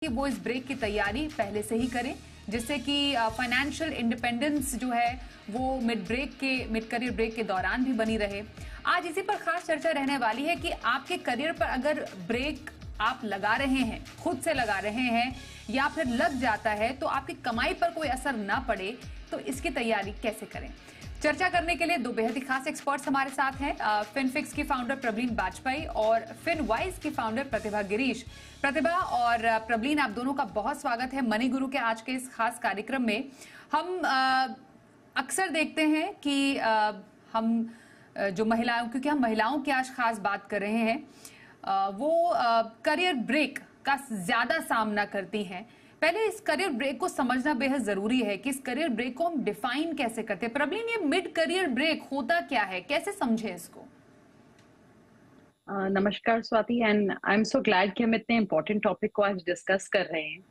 कि वो इस ब्रेक की तैयारी पहले से ही करें, जिससे कि फाइनेंशियल इंडिपेंडेंस जो है वो मिड करियर ब्रेक के दौरान भी बनी रहे। आज इसी पर खास चर्चा रहने वाली है कि आपके करियर पर अगर ब्रेक आप लगा रहे हैं, खुद से लगा रहे हैं या फिर लग जाता है तो आपकी कमाई पर कोई असर ना पड़े, तो इसकी तैयारी कैसे करें। चर्चा करने के लिए दो बेहद ही खास एक्सपर्ट्स हमारे साथ हैं। फिनफिक्स की फाउंडर प्रवीण बाजपेयी और फिनवाइज की फाउंडर प्रतिभा गिरीश। प्रतिभा और प्रवीण, आप दोनों का बहुत स्वागत है मनी गुरु के आज के इस खास कार्यक्रम में। हम अक्सर देखते हैं कि जो महिलाओं, क्योंकि हम महिलाओं की आज खास बात कर रहे हैं, वो करियर ब्रेक का ज्यादा सामना करती हैं। पहले इस करियर ब्रेक को समझना बेहद जरूरी है कि इस करियर ब्रेक को हम डिफाइन कैसे करते हैं। प्रवीण, ये मिड करियर ब्रेक होता क्या है, कैसे समझे इसको? नमस्कार Swati, and I am so glad कि हम इतने इम्पोर्टेंट टॉपिक को आज डिस्कस कर रहे हैं।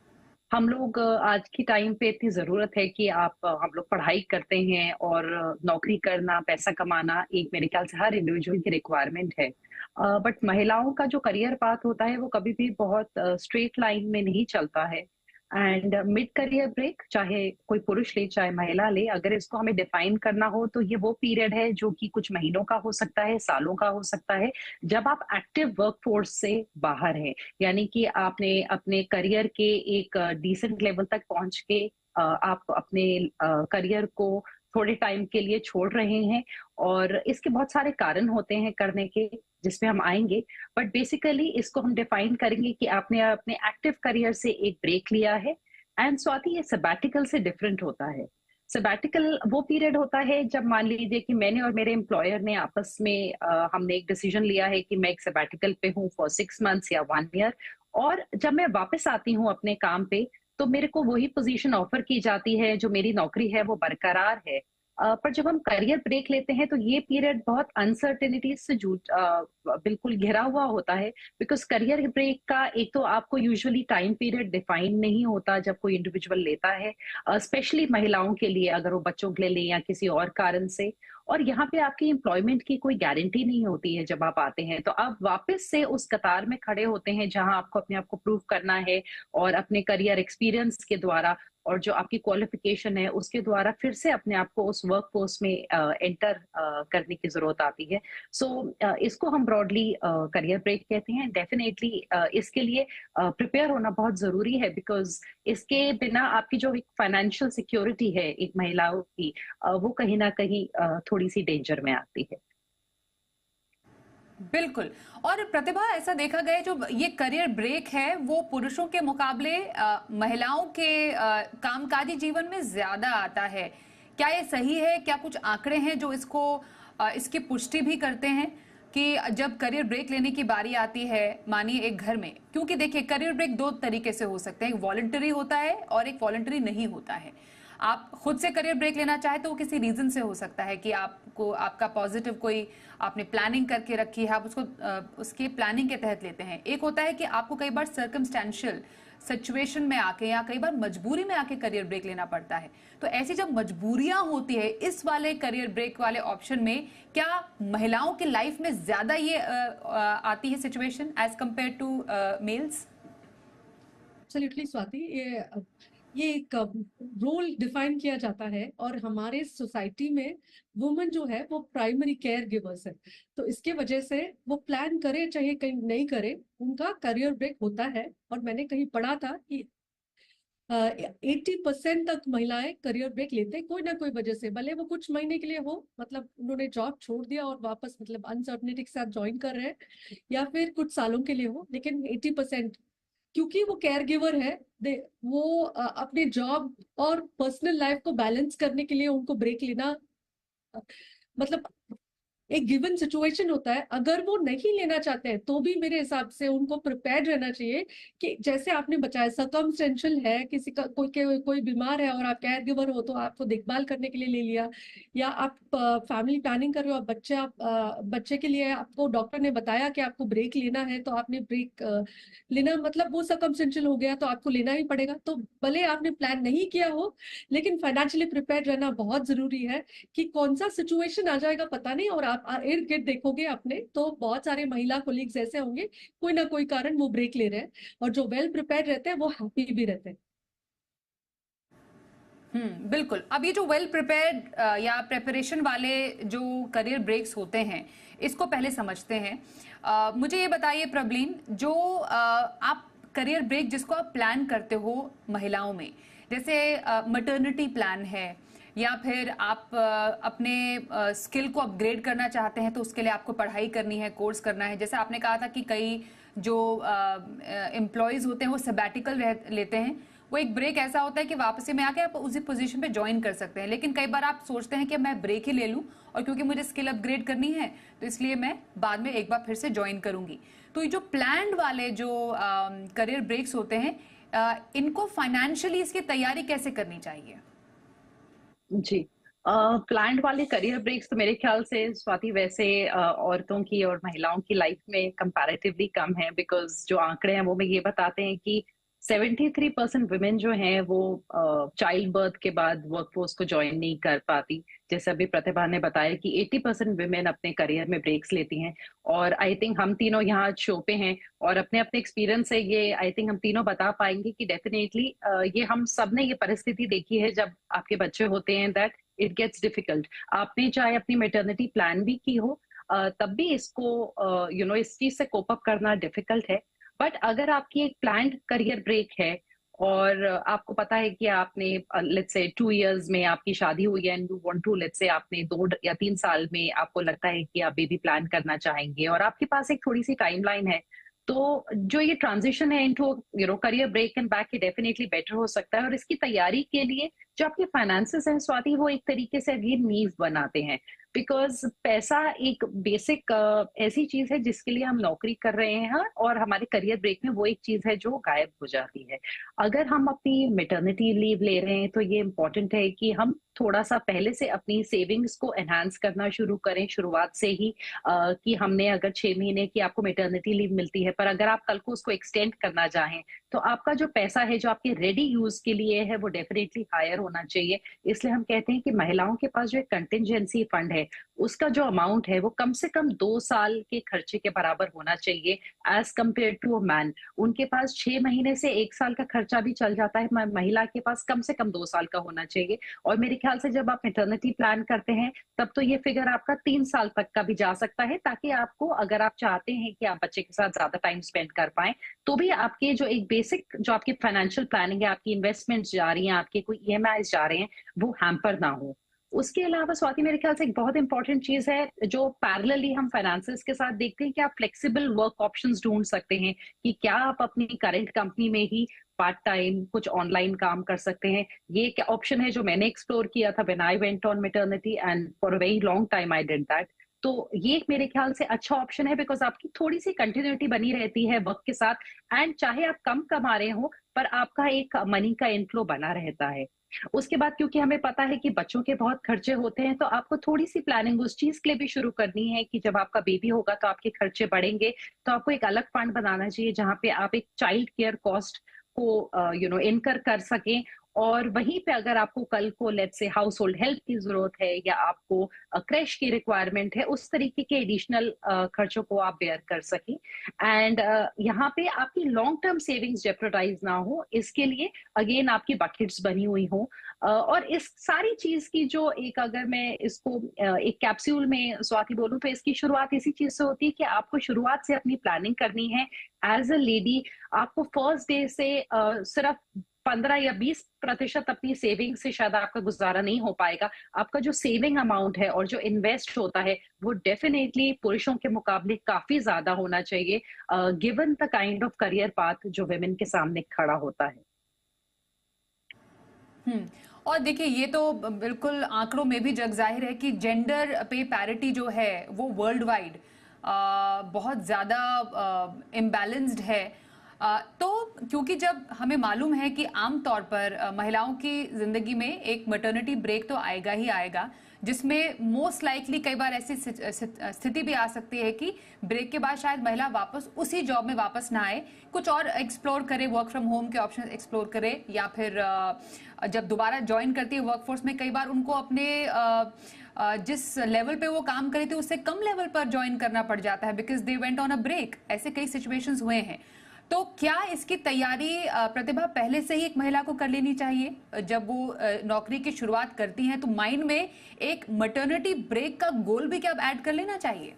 हम लोग आज की टाइम पे इतनी जरूरत है कि हम लोग पढ़ाई करते हैं और नौकरी करना, पैसा कमाना एक मेरे ख्याल से हर इंडिविजुअल की रिक्वायरमेंट है। बट महिलाओं का जो करियर पाथ होता है वो कभी भी बहुत स्ट्रेट लाइन में नहीं चलता है। एंड मिड करियर ब्रेक चाहे कोई पुरुष ले चाहे महिला ले, अगर इसको हमें डिफाइन करना हो तो ये वो पीरियड है जो कि कुछ महीनों का हो सकता है, सालों का हो सकता है, जब आप एक्टिव वर्कफोर्स से बाहर हैं। यानी कि आपने अपने करियर के एक डिसेंट लेवल तक पहुंच के आप अपने करियर को थोड़े टाइम के लिए छोड़ रहे हैं। और इसके बहुत सारे कारण होते हैं करने के, जिसमें हम आएंगे। बट बेसिकली इसको हम डिफाइन करेंगे कि आपने अपने एक्टिव करियर से एक ब्रेक लिया है। एंड स्वाति, ये सबैटिकल से डिफरेंट होता है। सबैटिकल वो पीरियड होता है जब मान लीजिए कि मैंने और मेरे एम्प्लॉयर ने आपस में हमने एक डिसीजन लिया है कि मैं एक सबैटिकल पे हूँ फॉर 6 मंथ्स या 1 ईयर, और जब मैं वापस आती हूँ अपने काम पे तो मेरे को वही पोजीशन ऑफर की जाती है, जो मेरी नौकरी है वो बरकरार है। पर जब हम करियर ब्रेक लेते हैं तो ये पीरियड बहुत अनसर्टेनिटी से बिल्कुल घिरा हुआ होता है। बिकॉज करियर ब्रेक का एक तो आपको यूजुअली टाइम पीरियड डिफाइन नहीं होता जब कोई इंडिविजुअल लेता है, स्पेशली महिलाओं के लिए, अगर वो बच्चों के लिए लें या किसी और कारण से। और यहाँ पे आपकी एम्प्लॉयमेंट की कोई गारंटी नहीं होती है। जब आप आते हैं तो आप वापस से उस कतार में खड़े होते हैं जहां आपको अपने आप को प्रूव करना है, और अपने करियर एक्सपीरियंस के द्वारा और जो आपकी क्वालिफिकेशन है उसके द्वारा फिर से अपने आप को उस वर्क फोर्स में एंटर करने की जरूरत आती है। सो इसको हम ब्रॉडली करियर ब्रेक कहते हैं। डेफिनेटली इसके लिए प्रिपेयर होना बहुत जरूरी है, बिकॉज इसके बिना आपकी जो एक फाइनेंशियल सिक्योरिटी है एक महिलाओं की, वो कहीं ना कहीं थोड़ी सी डेंजर में आती है। बिल्कुल। और प्रतिभा, ऐसा देखा गया जो ये करियर ब्रेक है वो पुरुषों के मुकाबले महिलाओं के कामकाजी जीवन में ज्यादा आता है। क्या ये सही है? क्या कुछ आंकड़े हैं जो इसकी पुष्टि भी करते हैं कि जब करियर ब्रेक लेने की बारी आती है, मानिए एक घर में, क्योंकि देखिए करियर ब्रेक दो तरीके से हो सकते हैं, एक वॉलंटरी होता है और एक वॉलंटरी नहीं होता है। आप खुद से करियर ब्रेक लेना चाहे तो वो किसी रीजन से हो सकता है कि आपका पॉजिटिव कोई आपने प्लानिंग करके रखी है, आप उसके प्लानिंग के तहत लेते हैं। एक होता है कि आपको कई बार सर्कमस्टेंशियल सिचुएशन में आके या कई बार मजबूरी में आके करियर ब्रेक लेना पड़ता है। तो ऐसी जब मजबूरियां होती है, इस वाले करियर ब्रेक वाले ऑप्शन में क्या महिलाओं की लाइफ में ज्यादा ये आती है situation as compare to males? Absolutely Swati, ये एक रोल डिफाइन किया जाता है, और हमारे सोसाइटी में वुमेन जो है वो प्राइमरी केयर गिवर्स है। तो इसके वजह से वो प्लान करे चाहे कहीं नहीं करे, उनका करियर ब्रेक होता है। और मैंने कहीं पढ़ा था कि 80% तक महिलाएं करियर ब्रेक लेते हैं कोई ना कोई वजह से, भले वो कुछ महीने के लिए हो, मतलब उन्होंने जॉब छोड़ दिया और वापस मतलब अनसर्टनिटी के साथ ज्वाइन कर रहे हैं, या फिर कुछ सालों के लिए हो, लेकिन 80% क्योंकि वो केयर गिवर है, वो अपने जॉब और पर्सनल लाइफ को बैलेंस करने के लिए उनको ब्रेक लेना मतलब एक गिवन सिचुएशन होता है। अगर वो नहीं लेना चाहते हैं तो भी मेरे हिसाब से उनको प्रिपेयर्ड रहना चाहिए कि जैसे आपने बताया सर्कमस्टेंशियल है, किसी का कोई बीमार है और आप केयर गिवर हो तो आपको देखभाल करने के लिए ले लिया, या आप फैमिली प्लानिंग कर रहे हो, बच्चे के लिए आपको डॉक्टर ने बताया कि आपको ब्रेक लेना है तो आपने ब्रेक लेना, मतलब वो सर्कमस्टेंशियल हो गया तो आपको लेना ही पड़ेगा। तो भले आपने प्लान नहीं किया हो, लेकिन फाइनेंशियली प्रिपेयर्ड रहना बहुत जरूरी है कि कौन सा सिचुएशन आ जाएगा पता नहीं, और आप इर्द गिर्द देखोगे अपने, तो बहुत सारे महिला कोलीग्स ऐसे होंगे, कोई ना कोई कारण वो ब्रेक ले रहे हैं, और जो वेल प्रिपेयर्ड रहते हैं वो हैप्पी भी रहते हैं। बिल्कुल। अब ये जो वेल प्रिपेयर्ड या प्रेपरेशन वाले जो करियर ब्रेक्स होते हैं, इसको पहले समझते हैं। मुझे ये बताइए प्रबलीन, जो आप करियर ब्रेक जिसको आप प्लान करते हो महिलाओं में, जैसे मैटरनिटी प्लान है, या फिर आप अपने स्किल को अपग्रेड करना चाहते हैं तो उसके लिए आपको पढ़ाई करनी है, कोर्स करना है। जैसे आपने कहा था कि कई जो एम्प्लॉयज होते हैं वो सबैटिकल लेते हैं, वो एक ब्रेक ऐसा होता है कि वापसी में आके आप उसी पोजीशन पे ज्वाइन कर सकते हैं। लेकिन कई बार आप सोचते हैं कि मैं ब्रेक ही ले लूं, और क्योंकि मुझे स्किल अपग्रेड करनी है तो इसलिए मैं बाद में एक बार फिर से ज्वाइन करूंगी। तो ये जो प्लान्ड वाले जो करियर ब्रेक्स होते हैं, इनको फाइनेंशियली इसकी तैयारी कैसे करनी चाहिए? जी। प्लान्ड वाले करियर ब्रेक्स तो मेरे ख्याल से स्वाति वैसे औरतों की और महिलाओं की लाइफ में कंपैरेटिवली कम है, बिकॉज जो आंकड़े हैं वो में ये बताते हैं कि 73% वुमेन जो हैं वो चाइल्ड बर्थ के बाद वर्कफोर्स को ज्वाइन नहीं कर पाती। जैसे अभी प्रतिभा ने बताया कि 80% वुमेन अपने करियर में ब्रेक्स लेती हैं, और आई थिंक हम तीनों यहाँ शो पे हैं और अपने अपने एक्सपीरियंस से ये आई थिंक हम तीनों बता पाएंगे कि डेफिनेटली ये हम सब ने ये परिस्थिति देखी है जब आपके बच्चे होते हैं, दैट इट गेट्स डिफिकल्ट। आपने चाहे अपनी मेटर्निटी प्लान भी की हो, तब भी इसको इस चीज से कोप अप करना डिफिकल्ट है। बट अगर आपकी एक प्लान्ड करियर ब्रेक है और आपको पता है कि आपने लेट्स से 2 इयर्स में आपकी शादी हुई है and you want to, let's say आपने 2 या 3 साल में आपको लगता है कि आप बेबी प्लान करना चाहेंगे और आपके पास एक थोड़ी सी टाइमलाइन है, तो जो ये ट्रांजिशन है into career break and back, ये डेफिनेटली बेटर हो सकता है। और इसकी तैयारी के लिए जो आपके फाइनेंसेस हैं स्वाति, वो एक तरीके से अगेन नींव बनाते हैं, बिकॉज पैसा एक बेसिक ऐसी चीज है जिसके लिए हम नौकरी कर रहे हैं, और हमारे करियर ब्रेक में वो एक चीज है जो गायब हो जाती है। अगर हम अपनी मेटर्निटी लीव ले रहे हैं तो ये इम्पोर्टेंट है कि हम थोड़ा सा पहले से अपनी सेविंग्स को एनहांस करना शुरू करें शुरुआत से ही। कि हमने अगर 6 महीने की आपको मेटर्निटी लीव मिलती है, पर अगर आप कल को उसको एक्सटेंड करना चाहें तो आपका जो पैसा है जो आपके रेडी यूज के लिए है वो डेफिनेटली हायर होना चाहिए। इसलिए हम कहते हैं कि महिलाओं के पास जो एक कंटिजेंसी फंड है उसका जो अमाउंट है वो कम से कम 2 साल के खर्चे के बराबर होना चाहिए as compare to a man. उनके पास 6 महीने से 1 साल का खर्चा भी चल जाता है, महिला के पास कम से कम 2 साल का होना चाहिए। और मेरे ख्याल से जब आप मेटर्निटी प्लान करते हैं तब तो ये फिगर आपका 3 साल तक का भी जा सकता है, ताकि आपको, अगर आप चाहते हैं कि आप बच्चे के साथ ज्यादा टाइम स्पेंड कर पाए, तो भी आपके जो एक बेसिक जो आपकी फाइनेंशियल प्लानिंग है, आपकी इन्वेस्टमेंट्स जा रही हैं, आपके कोई ईएमआई जा रहे हैं, वो हैम्पर ना हो। उसके अलावा स्वाति मेरे ख्याल से एक बहुत इंपॉर्टेंट चीज है जो पैरेलली हम फाइनेंसेस के साथ देखते हैं कि आप फ्लेक्सिबल वर्क ऑप्शंस ढूंढ सकते हैं, कि क्या आप अपनी करंट कंपनी में ही पार्ट टाइम कुछ ऑनलाइन काम कर सकते हैं। ये क्या ऑप्शन है जो मैंने एक्सप्लोर किया था when I went on maternity, and for a very long time I did that. तो ये मेरे ख्याल से अच्छा ऑप्शन है, बिकॉज आपकी थोड़ी सी कंटिन्यूटी बनी रहती है वर्क के साथ, एंड चाहे आप कम कमा रहे हो पर आपका एक मनी का इनफ्लो बना रहता है। उसके बाद क्योंकि हमें पता है कि बच्चों के बहुत खर्चे होते हैं, तो आपको थोड़ी सी प्लानिंग उस चीज के लिए भी शुरू करनी है कि जब आपका बेबी होगा तो आपके खर्चे बढ़ेंगे, तो आपको एक अलग फंड बनाना चाहिए जहां पे आप एक चाइल्ड केयर कॉस्ट को इनकर कर सकें। और वहीं पे अगर आपको कल को let's say house hold help की जरूरत है या आपको क्रैश की रिक्वायरमेंट है, उस तरीके के एडिशनल खर्चों को आप बेयर कर सकें। एंड यहाँ पे आपकी लॉन्ग टर्म सेविंग्स जेप्रोडाइज ना हो, इसके लिए अगेन आपकी बकेट्स बनी हुई हो। और इस सारी चीज की जो एक, अगर मैं इसको एक कैप्सूल में स्वाति बोलूं, तो इसकी शुरुआत इसी चीज से होती है कि आपको शुरुआत से अपनी प्लानिंग करनी है एज अ लेडी। आपको फर्स्ट डे से सिर्फ 15 या 20% अपनी सेविंग से शायद आपका गुजारा नहीं हो पाएगा। आपका जो सेविंग अमाउंट है और जो इन्वेस्ट होता है वो डेफिनेटली पुरुषों के मुकाबले काफी ज्यादा होना चाहिए, given the kind of career path जो वुमेन के सामने खड़ा होता है। और देखिए, ये तो बिल्कुल आंकड़ों में भी जग जाहिर है कि जेंडर पे पैरिटी जो है वो वर्ल्ड वाइड बहुत ज़्यादा इम्बैलेंस्ड है। तो क्योंकि जब हमें मालूम है कि आम तौर पर महिलाओं की ज़िंदगी में एक मैटरनिटी ब्रेक तो आएगा ही आएगा, जिसमें मोस्ट लाइकली कई बार ऐसी स्थिति भी आ सकती है कि ब्रेक के बाद शायद महिला वापस उसी जॉब में वापस ना आए, कुछ और एक्सप्लोर करे, वर्क फ्रॉम होम के ऑप्शन एक्सप्लोर करे, या फिर जब दोबारा ज्वाइन करती है वर्कफोर्स में कई बार उनको अपने जिस लेवल पे वो काम करे थे उससे कम लेवल पर ज्वाइन करना पड़ जाता है because they went on a break. ऐसे कई सिचुएशंस हुए हैं। तो क्या इसकी तैयारी प्रतिभा पहले से ही एक महिला को कर लेनी चाहिए? जब वो नौकरी की शुरुआत करती हैं तो माइंड में एक मैटरनिटी ब्रेक का गोल भी क्या ऐड कर लेना चाहिए?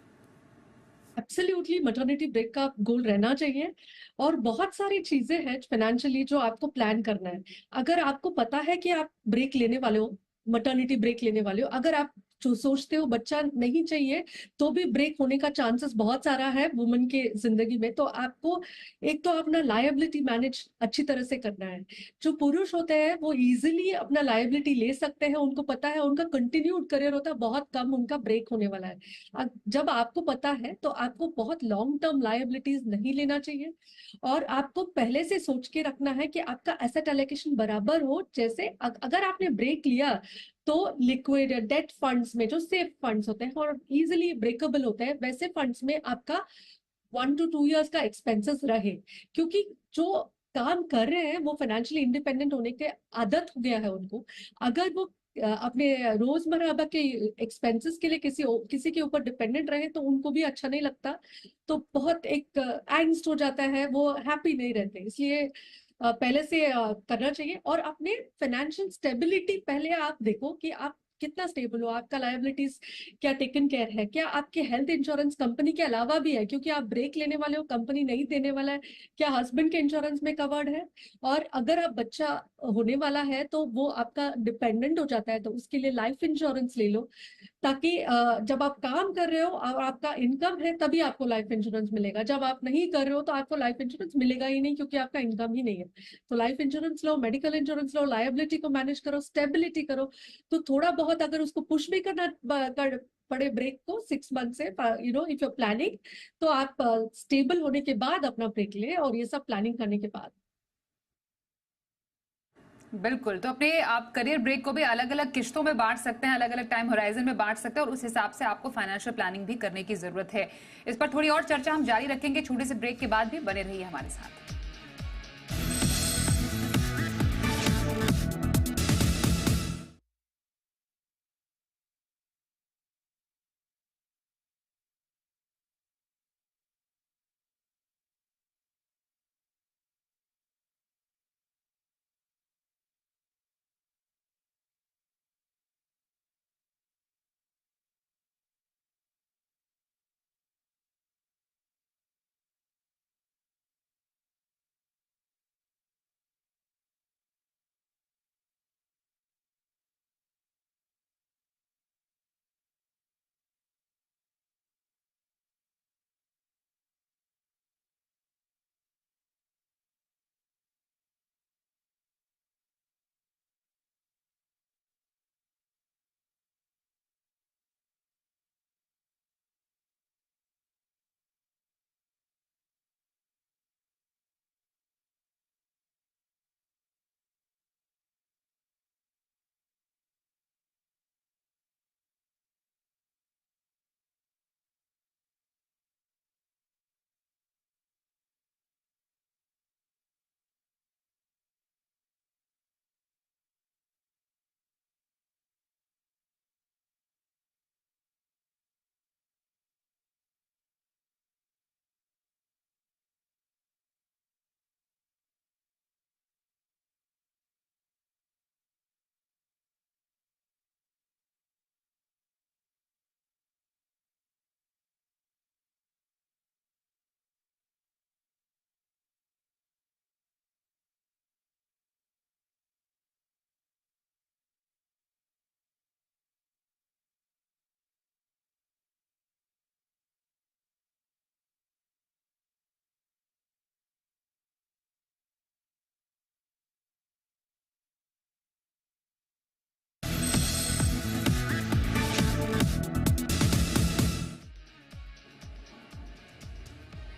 एब्सोल्युटली मैटरनिटी ब्रेक का गोल रहना चाहिए। और बहुत सारी चीजें हैं फाइनेंशियली जो आपको प्लान करना है। अगर आपको पता है कि आप ब्रेक लेने वाले हो, मैटरनिटी ब्रेक लेने वाले हो, अगर आप जो सोचते हो बच्चा नहीं चाहिए तो भी ब्रेक होने का चांसेस बहुत सारा है वुमन के जिंदगी में, तो आपको एक तो अपना लायबिलिटी मैनेज अच्छी तरह से करना है। जो पुरुष होते हैं वो इजीली अपना लायबिलिटी ले सकते हैं, उनको पता है उनका कंटिन्यूड करियर होता है, बहुत कम उनका ब्रेक होने वाला है। जब आपको पता है तो आपको बहुत लॉन्ग टर्म लायबिलिटीज नहीं लेना चाहिए, और आपको पहले से सोच के रखना है कि आपका एसेट एलोकेशन बराबर हो। जैसे अगर आपने ब्रेक लिया तो लिक्विड या डेट फंड्स में जो सेफ फंड्स होते हैं और इजीली ब्रेकेबल होते हैं, वैसे फंड्स में आपका 1 to 2 years का एक्सपेंसेस रहे, क्योंकि जो काम कर रहे हैं वो फाइनेंशियली इंडिपेंडेंट होने के आदत हो गया है उनको। अगर वो अपने रोजमर्रा के एक्सपेंसेस के लिए किसी के ऊपर डिपेंडेंट रहे तो उनको भी अच्छा नहीं लगता, तो बहुत एक एंग्स्ट हो जाता है, वो हैप्पी नहीं रहते। इसलिए पहले से करना चाहिए। और अपने फाइनेंशियल स्टेबिलिटी पहले आप देखो कि आप कितना स्टेबल हो, आपका लायबिलिटीज क्या टेकन केयर है, क्या आपके हेल्थ इंश्योरेंस कंपनी के अलावा भी है, क्योंकि आप ब्रेक लेने वाले हो, कंपनी नहीं देने वाला है, क्या हस्बैंड के इंश्योरेंस में कवर्ड है। और अगर आप बच्चा होने वाला है तो वो आपका डिपेंडेंट हो जाता है, तो उसके लिए लाइफ इंश्योरेंस ले लो, ताकि जब आप काम कर रहे हो और आपका इनकम है तभी आपको लाइफ इंश्योरेंस मिलेगा। जब आप नहीं कर रहे हो तो आपको लाइफ इंश्योरेंस मिलेगा ही नहीं, क्योंकि आपका इनकम ही नहीं है। तो लाइफ इंश्योरेंस लो, मेडिकल इंश्योरेंस लो, लायबिलिटी को मैनेज करो, स्टेबिलिटी करो। तो थोड़ा बहुत अगर उसको पुश भी करना पड़े ब्रेक को 6 मंथ से, इफ यू प्लानिंग, तो आप स्टेबल होने के बाद अपना ब्रेक ले, और ये सब प्लानिंग करने के बाद। बिल्कुल। तो अपने आप करियर ब्रेक को भी अलग अलग किश्तों में बांट सकते हैं, अलग अलग टाइम होराइजन में बांट सकते हैं, और उस हिसाब से आपको फाइनेंशियल प्लानिंग भी करने की जरूरत है। इस पर थोड़ी और चर्चा हम जारी रखेंगे छोटे से ब्रेक के बाद भी। बने रहिए हमारे साथ।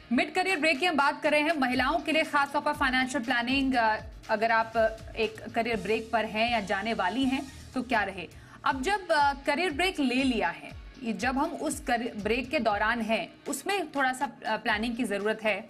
मिड करियर ब्रेक की हम बात कर रहे हैं। महिलाओं के लिए खासतौर पर फाइनेंशियल प्लानिंग, अगर आप एक करियर ब्रेक पर हैं या जाने वाली हैं तो क्या रहे। अब जब करियर ब्रेक ले लिया है, ये जब हम उस ब्रेक के दौरान हैं, उसमें थोड़ा सा प्लानिंग की जरूरत है।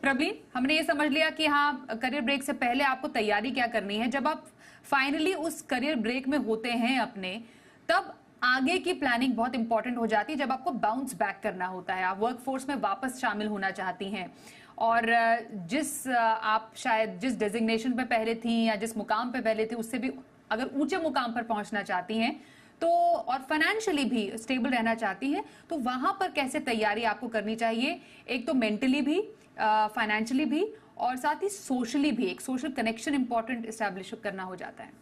प्रवीण, हमने ये समझ लिया कि हाँ, करियर ब्रेक से पहले आपको तैयारी क्या करनी है। जब आप फाइनली उस करियर ब्रेक में होते हैं अपने, तब आगे की प्लानिंग बहुत इंपॉर्टेंट हो जाती है। जब आपको बाउंस बैक करना होता है, आप वर्कफोर्स में वापस शामिल होना चाहती हैं, और आप शायद जिस डेजिग्नेशन पे पहले थी या जिस मुकाम पे पहले थी, उससे भी अगर ऊंचे मुकाम पर पहुंचना चाहती हैं, तो और फाइनेंशियली भी स्टेबल रहना चाहती हैं, तो वहां पर कैसे तैयारी आपको करनी चाहिए? एक तो मेंटली भी, फाइनेंशियली भी, और साथ ही सोशली भी एक सोशल कनेक्शन इंपॉर्टेंट एस्टैब्लिश करना हो जाता है।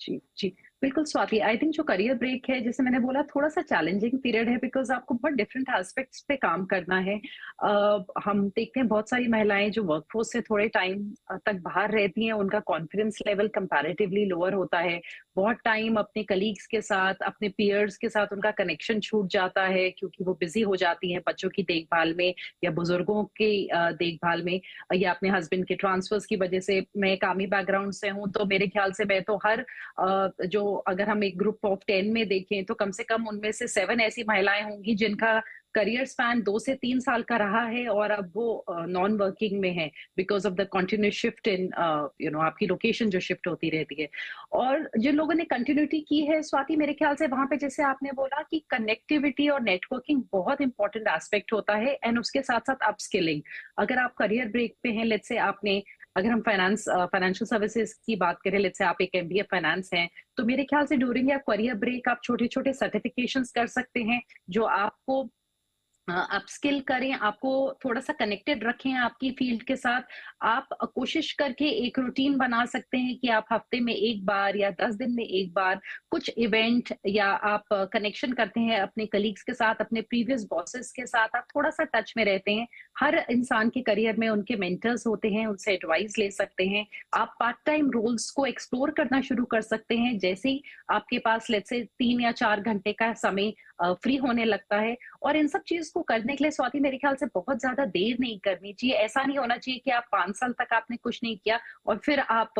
जी जी, बिल्कुल स्वाति। आई थिंक जो करियर ब्रेक है, जैसे मैंने बोला, थोड़ा सा चैलेंजिंग पीरियड है बिकॉज आपको बहुत डिफरेंट एस्पेक्ट्स पे काम करना है। हम देखते हैं बहुत सारी महिलाएं जो वर्कफोर्स से थोड़े टाइम तक बाहर रहती हैं, उनका कॉन्फिडेंस लेवल कंपैरेटिवली लोअर होता है। बहुत टाइम अपने कलीग्स के साथ, अपने पीयर्स के साथ उनका कनेक्शन छूट जाता है क्योंकि वो बिजी हो जाती हैं बच्चों की देखभाल में या बुजुर्गों की देखभाल में, या अपने हस्बैंड के ट्रांसफर्स की वजह से। मैं कामी बैकग्राउंड से हूँ, तो मेरे ख्याल से मैं तो हर जो अगर हम एक ग्रुप ऑफ 10 में देखें तो कम से कम उनमें से 7 ऐसी महिलाएं होंगी जिनका करियर स्पैन 2 से 3 साल का रहा है और अब वो नॉन वर्किंग में है because of the continuous shift in आपकी लोकेशन जो शिफ्ट होती रहती है। और जिन लोगों ने कंटिन्यूटी की है स्वाति, मेरे ख्याल से वहां पे जैसे आपने बोला कि कनेक्टिविटी और नेटवर्किंग बहुत इंपॉर्टेंट एस्पेक्ट होता है, एंड उसके साथ साथ अपस्किलिंग। अगर आप करियर ब्रेक पे हैं, लेट्स से आपने, अगर हम फाइनेंशियल सर्विसेज की बात करें, लेट्स से आप एक एमबीए फाइनेंस हैं, तो मेरे ख्याल से ड्यूरिंग या करियर ब्रेक आप छोटे छोटे सर्टिफिकेशंस कर सकते हैं जो आपको अपस्किल करें, आपको थोड़ा सा कनेक्टेड रखें आपकी फील्ड के साथ। आप कोशिश करके एक रूटीन बना सकते हैं कि आप हफ्ते में एक बार या 10 दिन में एक बार कुछ इवेंट, या आप कनेक्शन करते हैं अपने कलीग्स के साथ, अपने प्रीवियस बॉसेस के साथ, आप थोड़ा सा टच में रहते हैं। हर इंसान के करियर में उनके मेंटर्स होते हैं, उनसे एडवाइस ले सकते हैं। आप पार्ट टाइम रोल्स को एक्सप्लोर करना शुरू कर सकते हैं जैसे ही आपके पास लेट्स से 3 या 4 घंटे का समय फ्री होने लगता है। और इन सब चीज को करने के लिए स्वाति मेरे ख्याल से बहुत ज्यादा देर नहीं करनी चाहिए। ऐसा नहीं होना चाहिए कि आप 5 साल तक आपने कुछ नहीं किया और फिर आप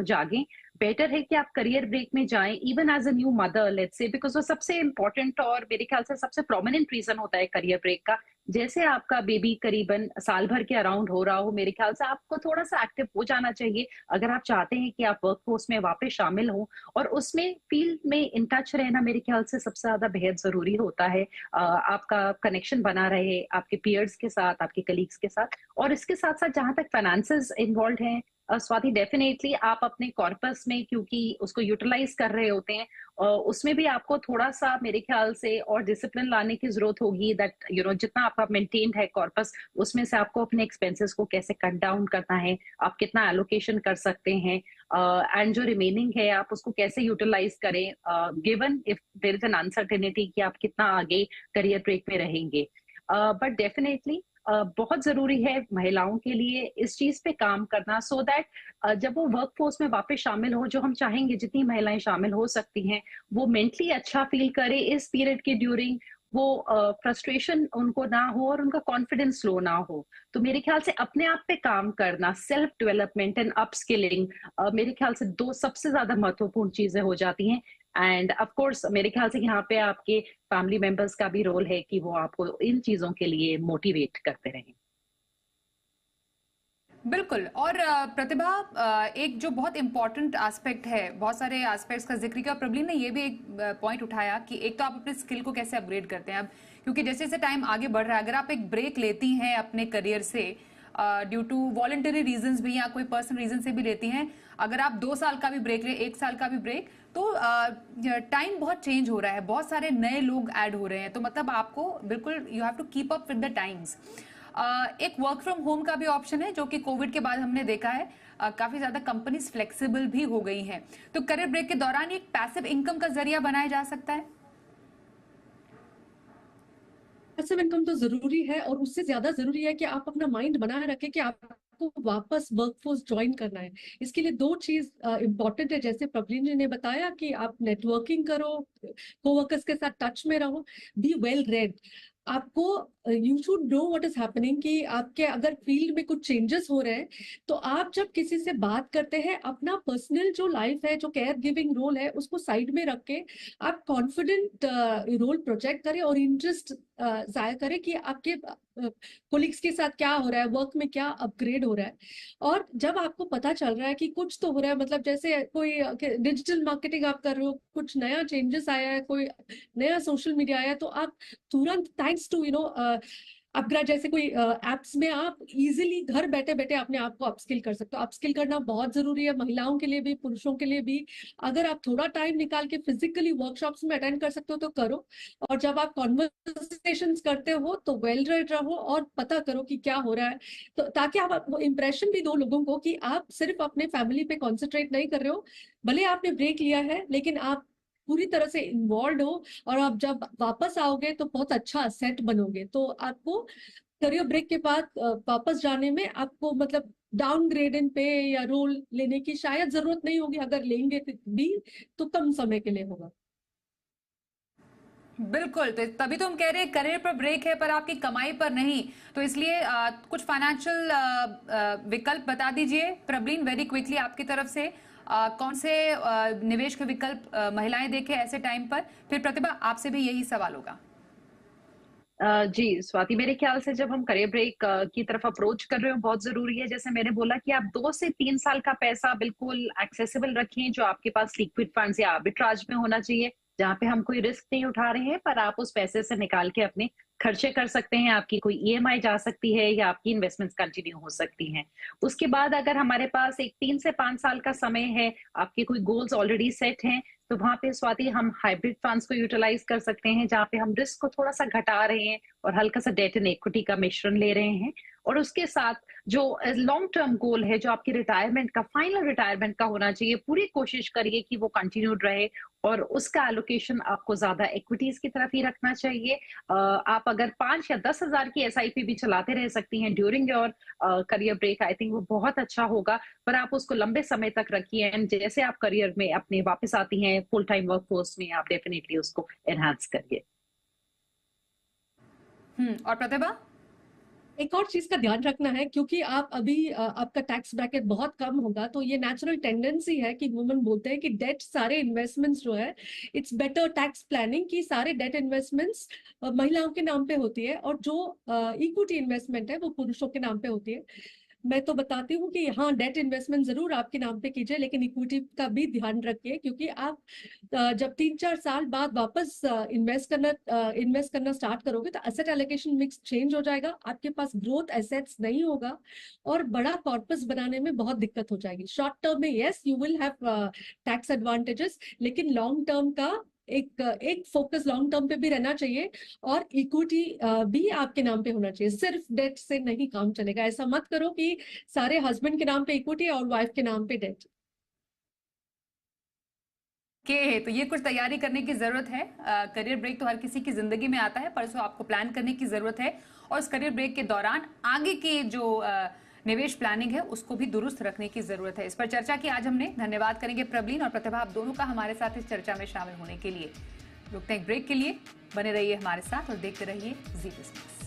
जागें। बेटर है कि आप करियर ब्रेक में जाएं even as a new mother, let's say, because वो सबसे इंपॉर्टेंट और मेरे ख्याल से सबसे प्रोमिनेंट रीजन होता है करियर ब्रेक का। जैसे आपका बेबी करीबन साल भर के अराउंड हो रहा हो, मेरे ख्याल से आपको थोड़ा सा एक्टिव हो जाना चाहिए अगर आप चाहते हैं कि आप वर्कफोर्स में वापस शामिल हो। और उसमें फील्ड में इन टच रहना मेरे ख्याल से सबसे ज्यादा बेहद जरूरी होता है। आपका कनेक्शन बना रहे आपके पीयर्स के साथ, आपके कलीग्स के साथ। और इसके साथ साथ जहां तक फाइनेंसेस इन्वॉल्व हैं स्वाति, डेफिनेटली आप अपने कॉर्पस में क्योंकि उसको यूटिलाइज कर रहे होते हैं, उसमें भी आपको थोड़ा सा मेरे ख्याल से और डिसिप्लिन लाने की जरूरत होगी। दैट जितना आपका मेंटेन्ड है कॉर्पस, उसमें से आपको अपने एक्सपेंसेस को कैसे कट डाउन करना है, आप कितना एलोकेशन कर सकते हैं, एंड जो रिमेनिंग है आप उसको कैसे यूटिलाइज करें given if there is an uncertainty कि आप कितना आगे करियर ब्रेक में रहेंगे। बट डेफिनेटली बहुत जरूरी है महिलाओं के लिए इस चीज पे काम करना, सो दैट जब वो वर्क फोर्स में वापस शामिल हो, जो हम चाहेंगे जितनी महिलाएं शामिल हो सकती हैं, वो मेंटली अच्छा फील करे इस पीरियड के ड्यूरिंग, वो फ्रस्ट्रेशन उनको ना हो और उनका कॉन्फिडेंस लो ना हो। तो मेरे ख्याल से अपने आप पे काम करना, सेल्फ डेवलपमेंट एंड अपस्किलिंग मेरे ख्याल से 2 सबसे ज्यादा महत्वपूर्ण चीजें हो जाती हैं। एंड ऑफ कोर्स मेरे ख्याल से यहाँ पे आपके फैमिली मेंबर्स का भी रोल है कि वो आपको इन चीजों के लिए मोटिवेट करते रहें। बिल्कुल। और प्रतिभा, एक जो बहुत इंपॉर्टेंट एस्पेक्ट है, बहुत सारे एस्पेक्ट्स का जिक्र किया, प्रबलीन ने ये भी एक पॉइंट उठाया कि एक तो आप अपने स्किल को कैसे अपग्रेड करते हैं अब, क्योंकि जैसे जैसे टाइम आगे बढ़ रहा है, अगर आप एक ब्रेक लेती हैं अपने करियर से ड्यू टू वॉलंटरी रीजंस भी या कोई पर्सनल रीजन से भी लेती हैं, अगर आप 2 साल का भी ब्रेक ले, 1 साल का भी ब्रेक, तो टाइम बहुत चेंज हो रहा है, बहुत सारे नए लोग ऐड हो रहे हैं, तो मतलब आपको बिल्कुल you have to keep up with the times. एक वर्क फ्रॉम होम का भी ऑप्शन है जो कि कोविड के बाद हमने देखा है काफी ज्यादा कंपनीज फ्लेक्सिबल भी हो गई हैं, तो करियर ब्रेक के दौरान एक पैसिव इनकम का जरिया बनाया जा सकता है। पैसिव इनकम तो जरूरी है, और उससे ज्यादा जरूरी है कि आप अपना माइंड बनाए रखें कि आपको वापस वर्कफोर्स ज्वाइन करना है। इसके लिए 2 चीज इंपॉर्टेंट है, जैसे प्रवीण जी ने बताया कि आप नेटवर्किंग करो, कोवर्कर्स के साथ टच में रहो, बी वेल रेड। आपको you should know what is happening, कि आपके अगर फील्ड में कुछ चेंजेस हो रहे हैं तो आप जब किसी से बात करते हैं, अपना पर्सनल जो लाइफ है, जो केयर गिविंग रोल है, उसको साइड में रख के आप कॉन्फिडेंट रोल प्रोजेक्ट करें और इंटरेस्ट जाहिर करें कि आपके कोलिग्स के साथ क्या हो रहा है, वर्क में क्या अपग्रेड हो रहा है। और जब आपको पता चल रहा है कि कुछ तो हो रहा है, मतलब जैसे कोई डिजिटल मार्केटिंग आप कर रहे हो, कुछ नया चेंजेस आया है, कोई नया सोशल मीडिया आया, तो आप तुरंत थैंक्स टू अपग्रेड जैसे कोई एप्स में आप इजीली घर बैठे बैठे अपने आप को अपस्किल कर सकते हो। अपस्किल करना बहुत जरूरी है, महिलाओं के लिए भी, पुरुषों के लिए भी। अगर आप थोड़ा टाइम निकाल के फिजिकली वर्कशॉप्स में अटेंड कर सकते हो तो करो। और जब आप कॉन्वर्सेशंस करते हो तो वेल रेड रहो और पता करो कि क्या हो रहा है, तो ताकि आप वो इंप्रेशन भी दो लोगों को कि आप सिर्फ अपने फैमिली पे कॉन्सेंट्रेट नहीं कर रहे हो। भले आपने ब्रेक लिया है लेकिन आप पूरी तरह से इन्वॉल्व हो, और आप जब वापस आओगे तो बहुत अच्छा सेट बनोगे। तो आपको करियर ब्रेक के बाद वापस जाने में आपको मतलब डाउनग्रेड इन पे या रोल लेने की शायद जरूरत नहीं होगी, अगर लेंगे भी तो कम समय के लिए होगा। बिल्कुल, तो तभी तो हम कह रहे हैं करियर पर ब्रेक है पर आपकी कमाई पर नहीं। तो इसलिए कुछ फाइनेंशियल विकल्प बता दीजिए प्रवीण, वेरी क्विकली आपकी तरफ से। कौन से निवेश के विकल्प महिलाएं देखें ऐसे टाइम पर? फिर प्रतिभा, आपसे भी यही सवाल होगा। जी स्वाति, मेरे ख्याल से जब हम करियर ब्रेक की तरफ अप्रोच कर रहे हो, बहुत जरूरी है, जैसे मैंने बोला, कि आप 2 से 3 साल का पैसा बिल्कुल एक्सेसिबल रखें, जो आपके पास लिक्विड फंड्स या आर्बिट्राज में होना चाहिए, जहाँ पे हम कोई रिस्क नहीं उठा रहे हैं, पर आप उस पैसे से निकाल के अपने खर्चे कर सकते हैं। आपकी कोई ईएमआई जा सकती है या आपकी इन्वेस्टमेंट्स कंटिन्यू हो सकती हैं। उसके बाद अगर हमारे पास एक 3 से 5 साल का समय है, आपके कोई गोल्स ऑलरेडी सेट हैं, तो वहां पे स्वाति हम हाइब्रिड फंड्स को यूटिलाइज कर सकते हैं, जहाँ पे हम रिस्क को थोड़ा सा घटा रहे हैं और हल्का सा डेट एंड इक्विटी का मिश्रण ले रहे हैं। और उसके साथ जो लॉन्ग टर्म गोल है, जो आपकी रिटायरमेंट का, फाइनल रिटायरमेंट का होना चाहिए, पूरी कोशिश करिए कि वो कंटिन्यूड रहे और उसका एलोकेशन आपको ज्यादा इक्विटीज की तरफ ही रखना चाहिए। आप अगर 5 या 10 हजार की एसआईपी भी चलाते रह सकती हैं during your career break, I think वो बहुत अच्छा होगा। पर आप उसको लंबे समय तक रखिए, एंड जैसे आप करियर में अपने वापस आती हैं फुल टाइम वर्कफोर्स में, आप डेफिनेटली उसको एनहांस करिए। और प्रतिभा? एक और चीज का ध्यान रखना है, क्योंकि आप अभी आपका टैक्स ब्रैकेट बहुत कम होगा, तो ये नेचुरल टेंडेंसी है कि वुमेन बोलते हैं कि डेट सारे इन्वेस्टमेंट्स जो है, इट्स बेटर टैक्स प्लानिंग की सारे डेट इन्वेस्टमेंट्स महिलाओं के नाम पे होती है और जो इक्विटी इन्वेस्टमेंट है वो पुरुषों के नाम पे होती है। मैं तो बताती हूँ कि हाँ, डेट इन्वेस्टमेंट जरूर आपके नाम पे कीजिए, लेकिन इक्विटी का भी ध्यान रखिए, क्योंकि आप जब 3-4 साल बाद वापस इन्वेस्ट करना स्टार्ट करोगे तो एसेट एलोकेशन मिक्स चेंज हो जाएगा, आपके पास ग्रोथ एसेट्स नहीं होगा और बड़ा कॉर्पस बनाने में बहुत दिक्कत हो जाएगी। शॉर्ट टर्म में yes you will have tax advantages, लेकिन लॉन्ग टर्म का एक फोकस लॉन्ग टर्म पे भी रहना चाहिए, और इक्विटी भी आपके नाम पे होना चाहिए। सिर्फ डेट से नहीं काम चलेगा। ऐसा मत करो कि सारे हस्बैंड के नाम पे इक्विटी और वाइफ के नाम पे डेट। तो ये कुछ तैयारी करने की जरूरत है। करियर ब्रेक तो हर किसी की जिंदगी में आता है, पर उसको आपको प्लान करने की जरूरत है। और उस करियर ब्रेक के दौरान आगे की जो निवेश प्लानिंग है उसको भी दुरुस्त रखने की जरूरत है। इस पर चर्चा की आज हमने। धन्यवाद करेंगे प्रवीण और प्रतिभा, आप दोनों का हमारे साथ इस चर्चा में शामिल होने के लिए। रुकते हैं ब्रेक के लिए, बने रहिए हमारे साथ और देखते रहिए जी बिजनेस।